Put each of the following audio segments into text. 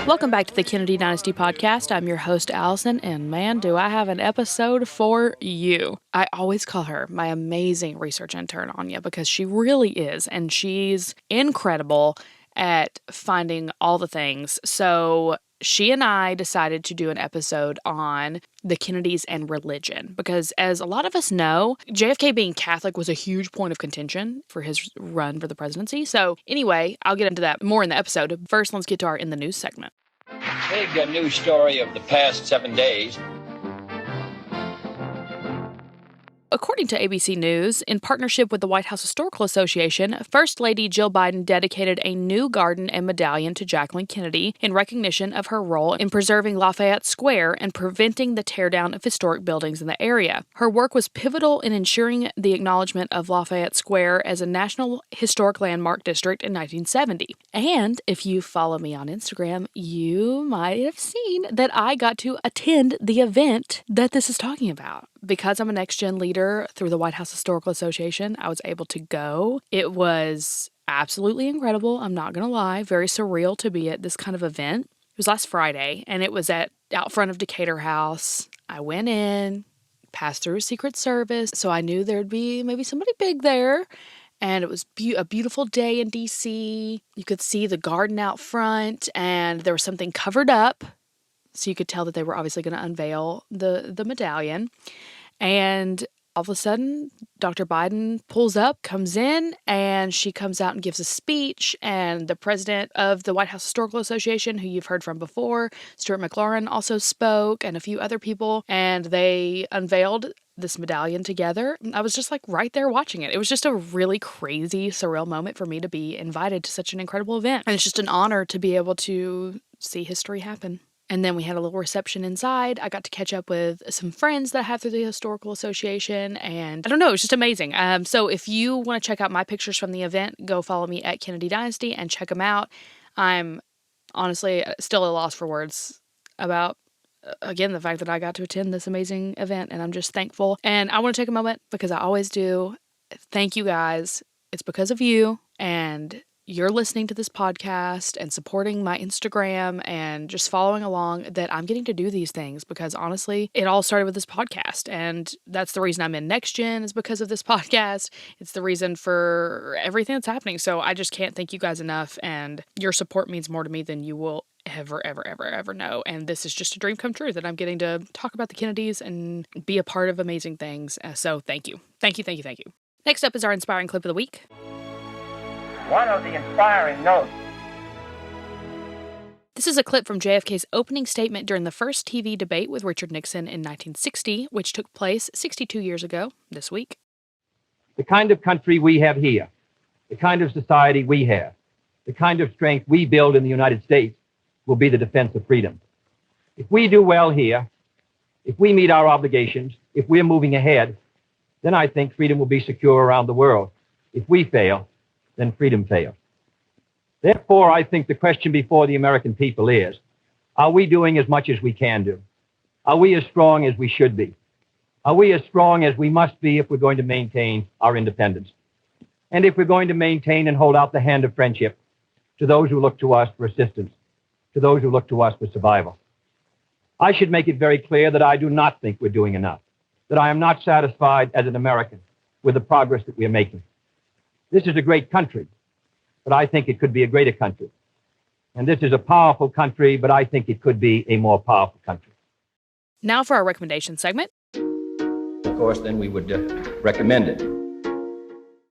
Welcome back to the Kennedy Dynasty podcast. I'm your host, Alyson, and man, do I have an episode for you. I always call her my amazing research intern, Anya, because she really is, and she's incredible at finding all the things. So she and I decided to do an episode on the Kennedys and religion because, as a lot of us know, JFK being Catholic was a huge point of contention for his run for the presidency. So anyway, I'll get into that more in the episode. First, let's get to our In the News segment. Big news story of the past 7 days. According to ABC News, in partnership with the White House Historical Association, First Lady Jill Biden dedicated a new garden and medallion to Jacqueline Kennedy in recognition of her role in preserving Lafayette Square and preventing the teardown of historic buildings in the area. Her work was pivotal in ensuring the acknowledgement of Lafayette Square as a National Historic Landmark District in 1970. And if you follow me on Instagram, you might have seen that I got to attend the event that this is talking about. Because I'm a next-gen leader through the White House Historical Association, I was able to go. It was absolutely incredible. I'm not going to lie. Very surreal to be at this kind of event. It was last Friday, and it was out front of Decatur House. I went in, passed through Secret Service, so I knew there'd be maybe somebody big there. And it was a beautiful day in D.C. You could see the garden out front, and there was something covered up. So you could tell that they were obviously going to unveil the medallion. And all of a sudden, Dr. Biden pulls up, comes in, and she comes out and gives a speech. And the president of the White House Historical Association, who you've heard from before, Stuart McLaurin, also spoke, and a few other people. And they unveiled this medallion together. I was just like right there watching it. It was just a really crazy, surreal moment for me to be invited to such an incredible event. And it's just an honor to be able to see history happen. And then we had a little reception inside. I got to catch up with some friends that I have through the Historical Association. And I don't know, it was just amazing. So if you want to check out my pictures from the event, go follow me at Kennedy Dynasty and check them out. I'm honestly still at a loss for words about, again, the fact that I got to attend this amazing event. And I'm just thankful. And I want to take a moment, because I always do. Thank you guys. It's because of you. And you're listening to this podcast and supporting my Instagram and just following along that I'm getting to do these things, because honestly, it all started with this podcast. And that's the reason I'm in Next Gen, is because of this podcast. It's the reason for everything that's happening. So I just can't thank you guys enough. And your support means more to me than you will ever know. And this is just a dream come true that I'm getting to talk about the Kennedys and be a part of amazing things. So thank you. Thank you. Next up is our inspiring clip of the week. One of the inspiring notes. This is a clip from JFK's opening statement during the first TV debate with Richard Nixon in 1960, which took place 62 years ago this week. The kind of country we have here, the kind of society we have, the kind of strength we build in the United States will be the defense of freedom. If we do well here, if we meet our obligations, if we're moving ahead, then I think freedom will be secure around the world. If we fail, then freedom fails. Therefore, I think the question before the American people is, are we doing as much as we can do? Are we as strong as we should be? Are we as strong as we must be if we're going to maintain our independence? And if we're going to maintain and hold out the hand of friendship to those who look to us for assistance, to those who look to us for survival? I should make it very clear that I do not think we're doing enough, that I am not satisfied as an American with the progress that we are making. This is a great country, but I think it could be a greater country. And this is a powerful country, but I think it could be a more powerful country. Now for our recommendation segment. Of course, then we would recommend it.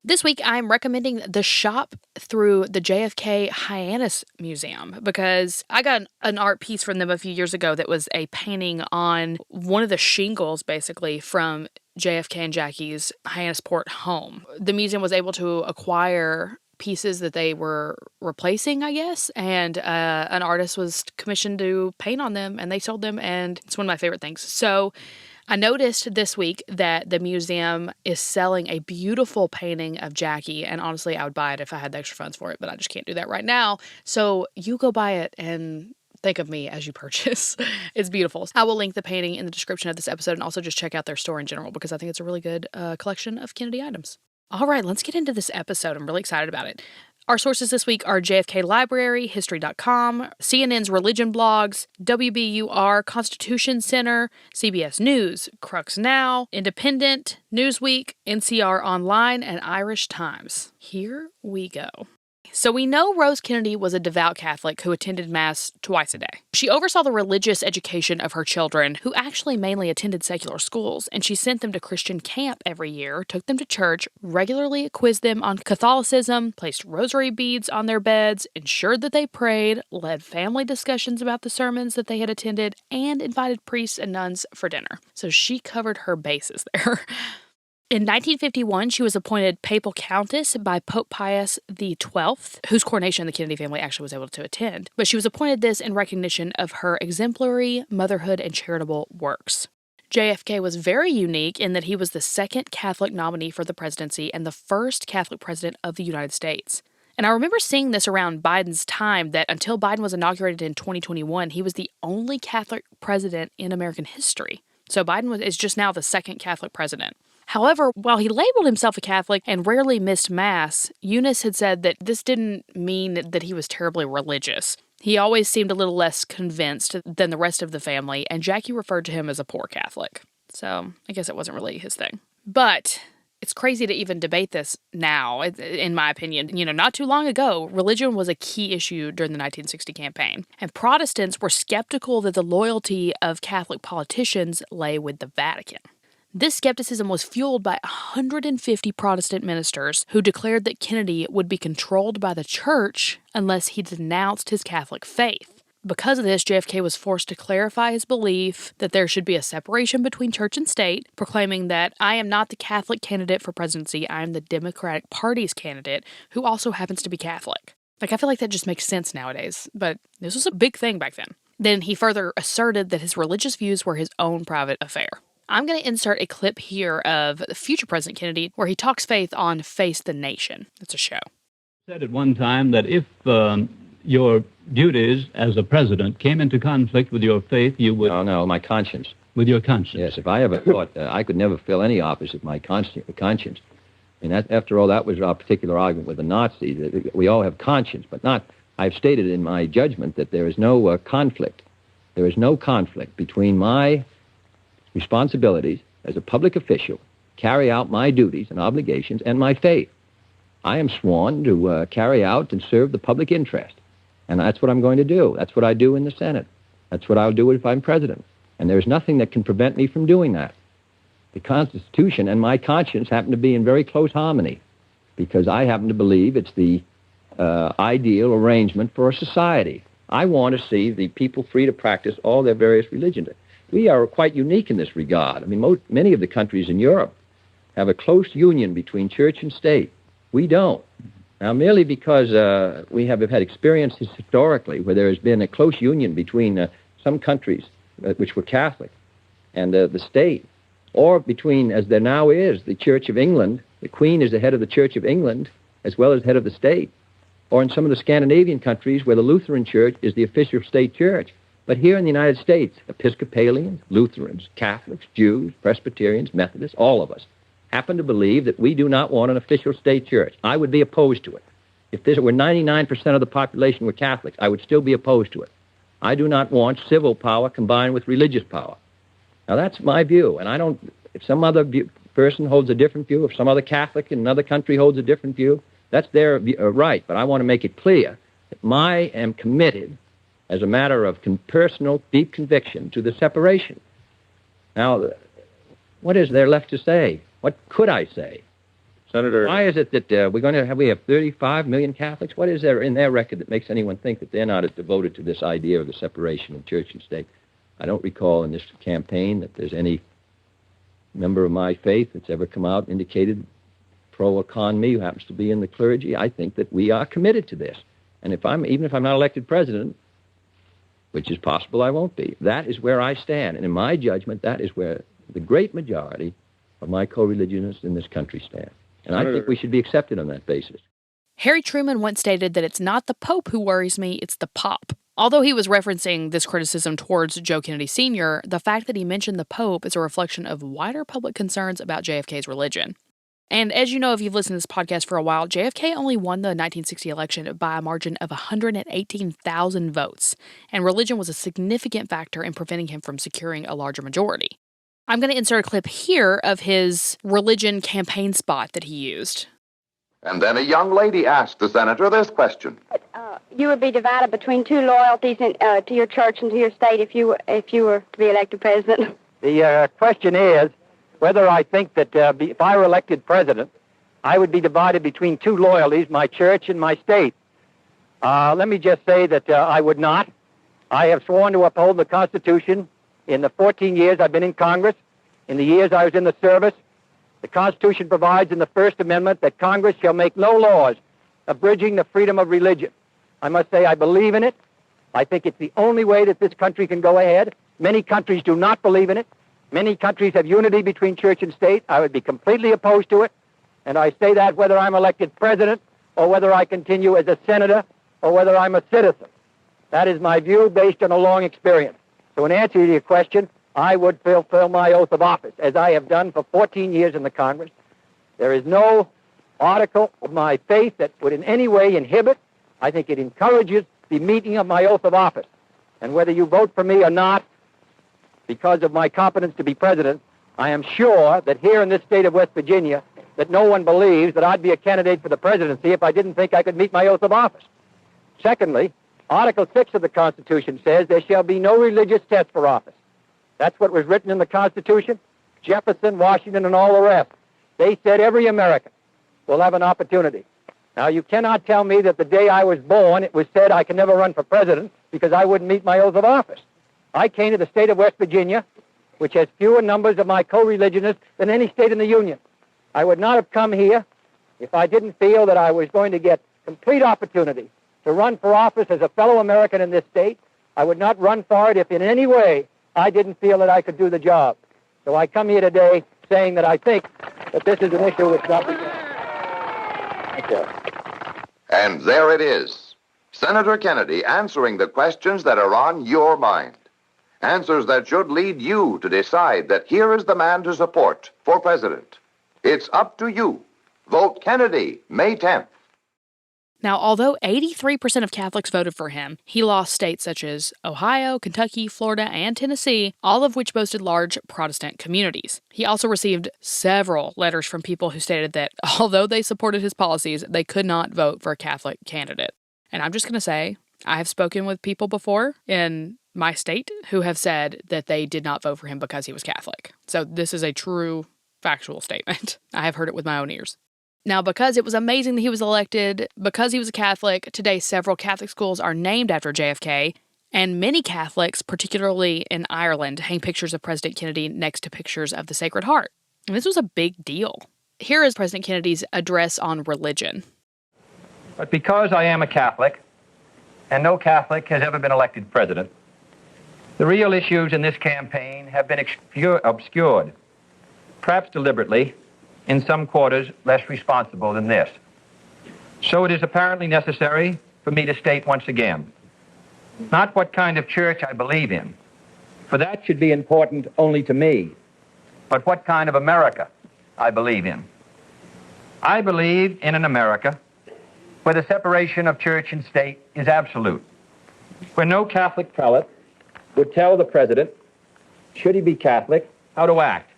This week, I'm recommending the shop through the JFK Hyannis Museum, because I got an art piece from them a few years ago that was a painting on one of the shingles, basically, from JFK and Jackie's Hyannisport home. The museum was able to acquire pieces that they were replacing, I guess, and an artist was commissioned to paint on them, and they sold them, and it's one of my favorite things. So I noticed this week that the museum is selling a beautiful painting of Jackie, and honestly, I would buy it if I had the extra funds for it, but I just can't do that right now. So you go buy it and think of me as you purchase. It's beautiful. I will link the painting in the description of this episode, and also just check out their store in general, because I think it's a really good collection of Kennedy items. All right, let's get into this episode. I'm really excited about it. Our sources this week are JFK Library, History.com, CNN's Religion Blogs, WBUR Constitution Center, CBS News, Crux Now, Independent, Newsweek, NCR Online, and Irish Times. Here we go. So we know Rose Kennedy was a devout Catholic who attended Mass twice a day. She oversaw the religious education of her children, who actually mainly attended secular schools, and she sent them to Christian camp every year, took them to church, regularly quizzed them on Catholicism, placed rosary beads on their beds, ensured that they prayed, led family discussions about the sermons that they had attended, and invited priests and nuns for dinner. So she covered her bases there. In 1951, she was appointed papal countess by Pope Pius XII, whose coronation the Kennedy family actually was able to attend. But she was appointed this in recognition of her exemplary motherhood and charitable works. JFK was very unique in that he was the second Catholic nominee for the presidency and the first Catholic president of the United States. And I remember seeing this around Biden's time, that until Biden was inaugurated in 2021, he was the only Catholic president in American history. So Biden is just now the second Catholic president. However, while he labeled himself a Catholic and rarely missed Mass, Eunice had said that this didn't mean that he was terribly religious. He always seemed a little less convinced than the rest of the family, and Jackie referred to him as a poor Catholic. So I guess it wasn't really his thing. But it's crazy to even debate this now, in my opinion. Not too long ago, religion was a key issue during the 1960 campaign, and Protestants were skeptical that the loyalty of Catholic politicians lay with the Vatican. This skepticism was fueled by 150 Protestant ministers who declared that Kennedy would be controlled by the church unless he denounced his Catholic faith. Because of this, JFK was forced to clarify his belief that there should be a separation between church and state, proclaiming that I am not the Catholic candidate for presidency, I am the Democratic Party's candidate, who also happens to be Catholic. I feel like that just makes sense nowadays, but this was a big thing back then. Then he further asserted that his religious views were his own private affair. I'm going to insert a clip here of future President Kennedy where he talks faith on Face the Nation. It's a show. Said at one time that if your duties as a president came into conflict with your faith, you would... No, my conscience. With your conscience. Yes, if I ever thought I could never fill any office with my conscience. And after all, that was our particular argument with the Nazis. That we all have conscience, but not... I've stated in my judgment that there is no conflict. There is no conflict between my responsibilities as a public official, carry out my duties and obligations, and my faith. I am sworn to carry out and serve the public interest. And that's what I'm going to do. That's what I do in the Senate. That's what I'll do if I'm president. And there's nothing that can prevent me from doing that. The Constitution and my conscience happen to be in very close harmony, because I happen to believe it's the ideal arrangement for a society. I want to see the people free to practice all their various religions. We are quite unique in this regard. Many of the countries in Europe have a close union between church and state. We don't. Now, merely because we have had experiences historically where there has been a close union between some countries which were Catholic and the state, or between, as there now is, the Church of England, the Queen is the head of the Church of England, as well as head of the state, or in some of the Scandinavian countries where the Lutheran Church is the official state church. But here in the United States, Episcopalians, Lutherans, Catholics, Jews, Presbyterians, Methodists, all of us, happen to believe that we do not want an official state church. I would be opposed to it. If there were 99% of the population were Catholics, I would still be opposed to it. I do not want civil power combined with religious power. Now, that's my view, and if some other person holds a different view, if some other Catholic in another country holds a different view, that's their right, but I want to make it clear that I am committed as a matter of personal, deep conviction to the separation. Now, what is there left to say? What could I say? Senator... Why is it that we have 35 million Catholics? What is there in their record that makes anyone think that they're not as devoted to this idea of the separation of church and state? I don't recall in this campaign that there's any member of my faith that's ever come out and indicated pro or con me who happens to be in the clergy. I think that we are committed to this. And even if I'm not elected president, which is possible I won't be, that is where I stand. And in my judgment, that is where the great majority of my co-religionists in this country stand. And I think we should be accepted on that basis. Harry Truman once stated that it's not the Pope who worries me, it's the Pop. Although he was referencing this criticism towards Joe Kennedy Sr., the fact that he mentioned the Pope is a reflection of wider public concerns about JFK's religion. And as you know, if you've listened to this podcast for a while, JFK only won the 1960 election by a margin of 118,000 votes, and religion was a significant factor in preventing him from securing a larger majority. I'm going to insert a clip here of his religion campaign spot that he used. And then a young lady asked the senator this question. You would be divided between two loyalties to your church and to your state if you were to be elected president. The question is whether I think that if I were elected president, I would be divided between two loyalties, my church and my state. Let me just say that I would not. I have sworn to uphold the Constitution in the 14 years I've been in Congress, in the years I was in the service. The Constitution provides in the First Amendment that Congress shall make no laws abridging the freedom of religion. I must say I believe in it. I think it's the only way that this country can go ahead. Many countries do not believe in it. Many countries have unity between church and state. I would be completely opposed to it. And I say that whether I'm elected president or whether I continue as a senator or whether I'm a citizen. That is my view based on a long experience. So in answer to your question, I would fulfill my oath of office, as I have done for 14 years in the Congress. There is no article of my faith that would in any way inhibit. I think it encourages the meeting of my oath of office. And whether you vote for me or not, because of my competence to be president, I am sure that here in this state of West Virginia, that no one believes that I'd be a candidate for the presidency if I didn't think I could meet my oath of office. Secondly, Article 6 of the Constitution says there shall be no religious test for office. That's what was written in the Constitution. Jefferson, Washington, and all the rest. They said every American will have an opportunity. Now, you cannot tell me that the day I was born, it was said I can never run for president because I wouldn't meet my oath of office. I came to the state of West Virginia, which has fewer numbers of my co-religionists than any state in the Union. I would not have come here if I didn't feel that I was going to get complete opportunity to run for office as a fellow American in this state. I would not run for it if in any way I didn't feel that I could do the job. So I come here today saying that I think that this is an issue which not be done. Thank you. And there it is. Senator Kennedy answering the questions that are on your mind. Answers that should lead you to decide that here is the man to support for president. It's up to you. Vote Kennedy, May 10th. Now, although 83% of Catholics voted for him, he lost states such as Ohio, Kentucky, Florida, and Tennessee, all of which boasted large Protestant communities. He also received several letters from people who stated that although they supported his policies, they could not vote for a Catholic candidate. And I'm just going to say, I have spoken with people before in my state who have said that they did not vote for him because he was Catholic. So this is a true factual statement. I have heard it with my own ears. Now, because it was amazing that he was elected, because he was a Catholic, today several Catholic schools are named after JFK, and many Catholics, particularly in Ireland, hang pictures of President Kennedy next to pictures of the Sacred Heart. And this was a big deal. Here is President Kennedy's address on religion. But because I am a Catholic, and no Catholic has ever been elected president, the real issues in this campaign have been obscured, perhaps deliberately, in some quarters less responsible than this. So it is apparently necessary for me to state once again, not what kind of church I believe in, for that should be important only to me, but what kind of America I believe in. I believe in an America where the separation of church and state is absolute, where no Catholic prelate would tell the president, should he be Catholic, how to act,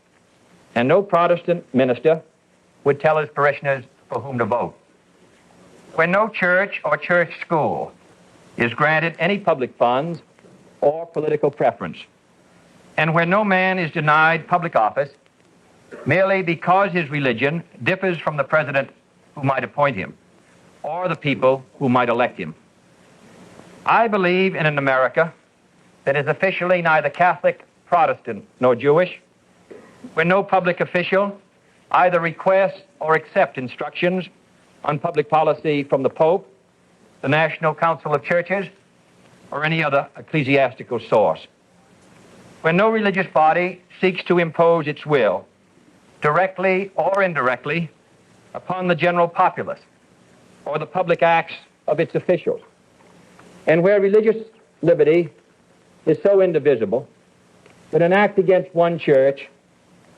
and no Protestant minister would tell his parishioners for whom to vote. When no church or church school is granted any public funds or political preference, and where no man is denied public office merely because his religion differs from the president who might appoint him or the people who might elect him. I believe in an America that is officially neither Catholic, Protestant, nor Jewish, where no public official either requests or accepts instructions on public policy from the Pope, the National Council of Churches, or any other ecclesiastical source, where no religious body seeks to impose its will, directly or indirectly, upon the general populace or the public acts of its officials, and where religious liberty is so indivisible that an act against one church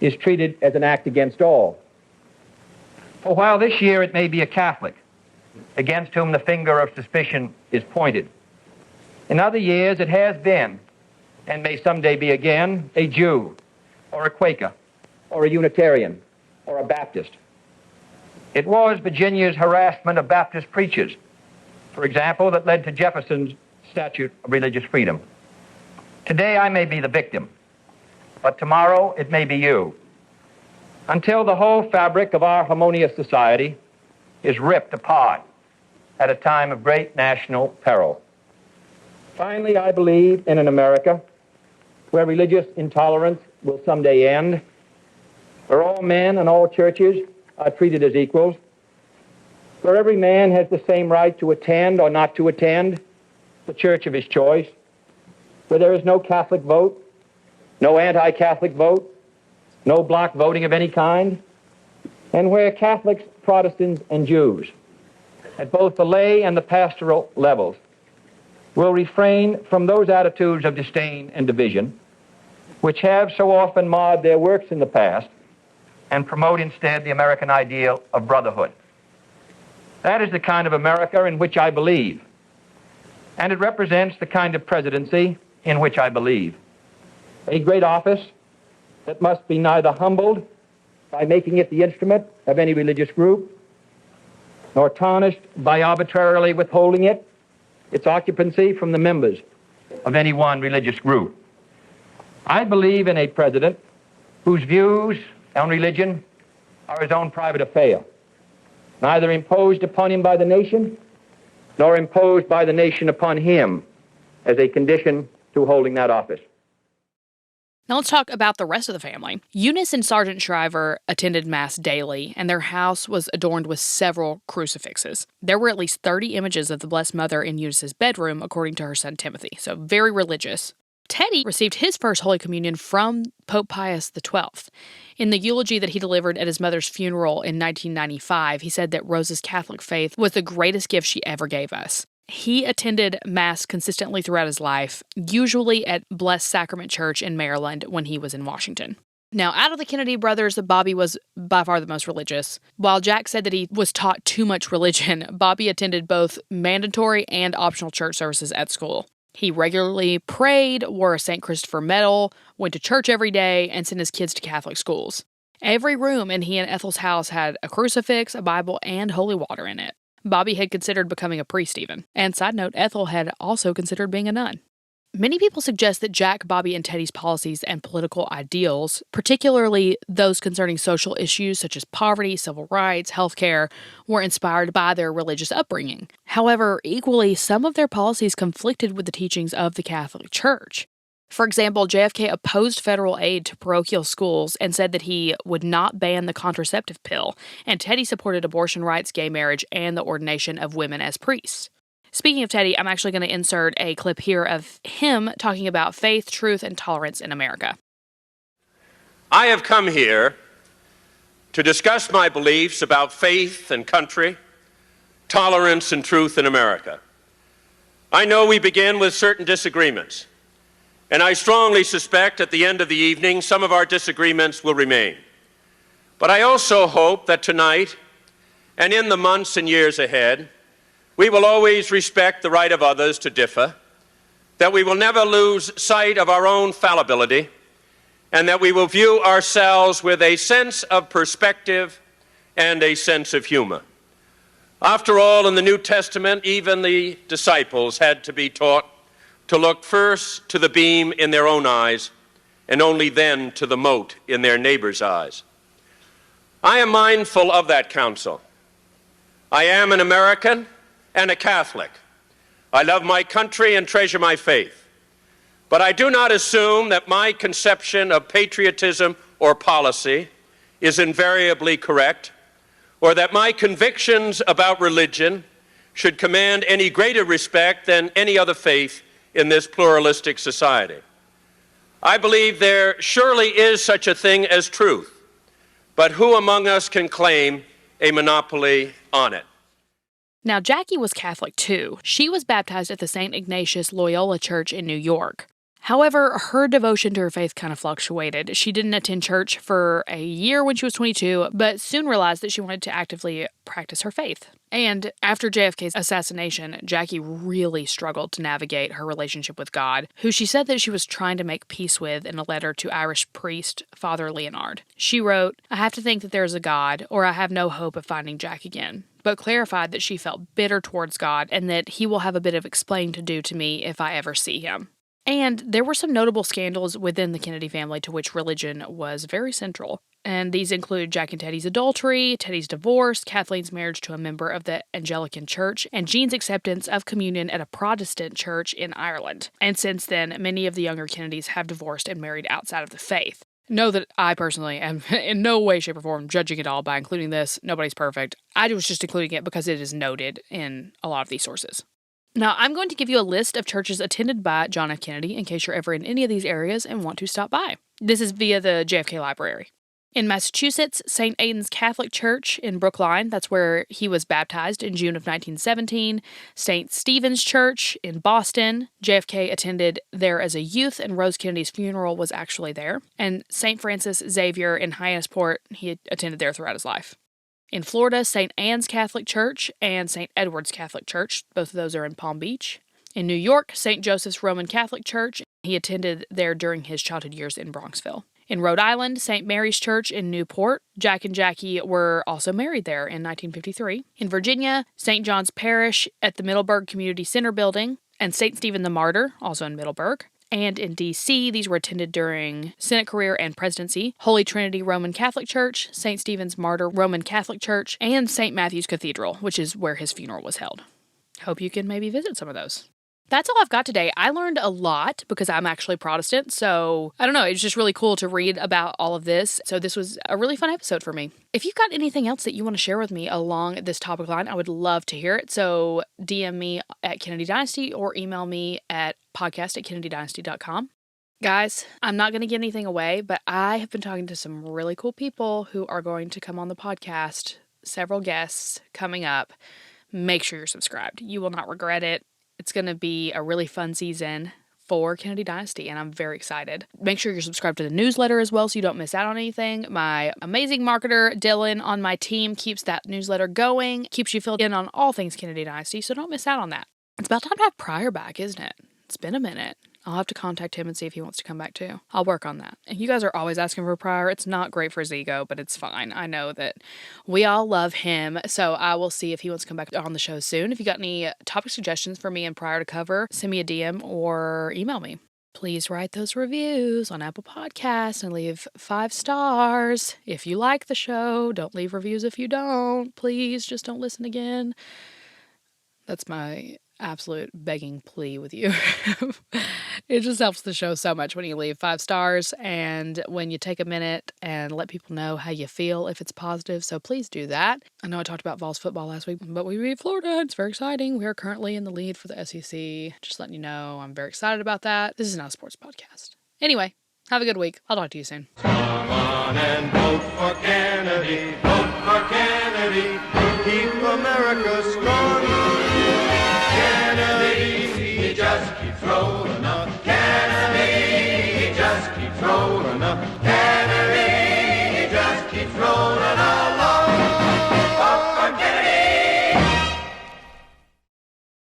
is treated as an act against all. For while this year it may be a Catholic against whom the finger of suspicion is pointed, in other years it has been, and may someday be again, a Jew, or a Quaker, or a Unitarian, or a Baptist. It was Virginia's harassment of Baptist preachers, for example, that led to Jefferson's Statute of Religious Freedom. Today I may be the victim, but tomorrow it may be you, until the whole fabric of our harmonious society is ripped apart at a time of great national peril. Finally, I believe in an America where religious intolerance will someday end, where all men and all churches are treated as equals, where every man has the same right to attend or not to attend the church of his choice, where there is no Catholic vote, no anti-Catholic vote, no block voting of any kind, and where Catholics, Protestants, and Jews, at both the lay and the pastoral levels, will refrain from those attitudes of disdain and division which have so often marred their works in the past, and promote instead the American ideal of brotherhood. That is the kind of America in which I believe, and it represents the kind of presidency in which I believe. A great office that must be neither humbled by making it the instrument of any religious group, nor tarnished by arbitrarily withholding its occupancy from the members of any one religious group. I believe in a president whose views on religion are his own private affair, neither imposed upon him by the nation, nor imposed by the nation upon him as a condition to holding that office. Now let's talk about the rest of the family. Eunice and Sergeant Shriver attended Mass daily, and their house was adorned with several crucifixes. There were at least 30 images of the Blessed Mother in Eunice's bedroom, according to her son Timothy, so very religious. Teddy received his first Holy Communion from Pope Pius XII. In the eulogy that he delivered at his mother's funeral in 1995, he said that Rose's Catholic faith was the greatest gift she ever gave us. He attended Mass consistently throughout his life, usually at Blessed Sacrament Church in Maryland when he was in Washington. Now, out of the Kennedy brothers, Bobby was by far the most religious. While Jack said that he was taught too much religion, Bobby attended both mandatory and optional church services at school. He regularly prayed, wore a St. Christopher medal, went to church every day, and sent his kids to Catholic schools. Every room in he and Ethel's house had a crucifix, a Bible, and holy water in it. Bobby had considered becoming a priest even. And side note, Ethel had also considered being a nun. Many people suggest that Jack, Bobby, and Teddy's policies and political ideals, particularly those concerning social issues such as poverty, civil rights, healthcare, were inspired by their religious upbringing. However, equally, some of their policies conflicted with the teachings of the Catholic Church. For example, JFK opposed federal aid to parochial schools and said that he would not ban the contraceptive pill, and Teddy supported abortion rights, gay marriage, and the ordination of women as priests. Speaking of Teddy, I'm actually going to insert a clip here of him talking about faith, truth, and tolerance in America. I have come here to discuss my beliefs about faith and country, tolerance and truth in America. I know we begin with certain disagreements, and I strongly suspect at the end of the evening some of our disagreements will remain. But I also hope that tonight, and in the months and years ahead, we will always respect the right of others to differ, that we will never lose sight of our own fallibility, and that we will view ourselves with a sense of perspective and a sense of humor. After all, in the New Testament, even the disciples had to be taught to look first to the beam in their own eyes and only then to the mote in their neighbor's eyes. I am mindful of that counsel. I am an American and a Catholic. I love my country and treasure my faith. But I do not assume that my conception of patriotism or policy is invariably correct, or that my convictions about religion should command any greater respect than any other faith in this pluralistic society. I believe there surely is such a thing as truth, but who among us can claim a monopoly on it? Now, Jackie was Catholic too. She was baptized at the St. Ignatius Loyola Church in New York. However, her devotion to her faith kind of fluctuated. She didn't attend church for a year when she was 22, but soon realized that she wanted to actively practice her faith. And after JFK's assassination, Jackie really struggled to navigate her relationship with God, who she said that she was trying to make peace with in a letter to Irish priest Father Leonard. She wrote, "I have to think that there is a God, or I have no hope of finding Jack again," but clarified that she felt bitter towards God and that he will have a bit of explaining to do to me if I ever see him. And there were some notable scandals within the Kennedy family to which religion was very central. And these include Jack and Teddy's adultery, Teddy's divorce, Kathleen's marriage to a member of the Anglican Church, and Jean's acceptance of communion at a Protestant church in Ireland. And since then, many of the younger Kennedys have divorced and married outside of the faith. Know that I personally am in no way, shape, or form judging it all by including this. Nobody's perfect. I was just including it because it is noted in a lot of these sources. Now, I'm going to give you a list of churches attended by John F. Kennedy in case you're ever in any of these areas and want to stop by. This is via the JFK Library. In Massachusetts, St. Aidan's Catholic Church in Brookline, that's where he was baptized in June of 1917. St. Stephen's Church in Boston, JFK attended there as a youth, and Rose Kennedy's funeral was actually there. And St. Francis Xavier in Hyannisport, he attended there throughout his life. In Florida, St. Anne's Catholic Church and St. Edward's Catholic Church. Both of those are in Palm Beach. In New York, St. Joseph's Roman Catholic Church. He attended there during his childhood years in Bronxville. In Rhode Island, St. Mary's Church in Newport. Jack and Jackie were also married there in 1953. In Virginia, St. John's Parish at the Middleburg Community Center building. And St. Stephen the Martyr, also in Middleburg. And in D.C., these were attended during Senate career and presidency, Holy Trinity Roman Catholic Church, St. Stephen's Martyr Roman Catholic Church, and St. Matthew's Cathedral, which is where his funeral was held. Hope you can maybe visit some of those. That's all I've got today. I learned a lot because I'm actually Protestant, so I don't know, it's just really cool to read about all of this. So this was a really fun episode for me. If you've got anything else that you want to share with me along this topic line, I would love to hear it. So DM me at Kennedy Dynasty or email me at podcast@kennedydynasty.com. Guys, I'm not going to give anything away, but I have been talking to some really cool people who are going to come on the podcast. Several guests coming up. Make sure you're subscribed. You will not regret it. It's going to be a really fun season for Kennedy Dynasty, and I'm very excited. Make sure you're subscribed to the newsletter as well so you don't miss out on anything. My amazing marketer, Dylan, on my team keeps that newsletter going, keeps you filled in on all things Kennedy Dynasty, so don't miss out on that. It's about time to have Pryor back, isn't it? It's been a minute. I'll have to contact him and see if he wants to come back too. I'll work on that. And you guys are always asking for Pryor. It's not great for his ego, but it's fine. I know that we all love him, so I will see if he wants to come back on the show soon. If you got any topic suggestions for me and Pryor to cover, send me a DM or email me. Please write those reviews on Apple Podcasts and leave 5 stars if you like the show. Don't leave reviews if you don't. Please, just don't listen again. That's my absolute begging plea with you. It just helps the show so much when you leave 5 stars and when you take a minute and let people know how you feel if it's positive. So please do that. I know I talked about Vols football last week, but we beat Florida. It's very exciting. We are currently in the lead for the SEC. Just letting you know, I'm very excited about that. This is not a sports podcast. Anyway, have a good week. I'll talk to you soon. Come on and vote for Kennedy. Vote for Kennedy. Keep America strong. Kennedy, he just keeps rolling.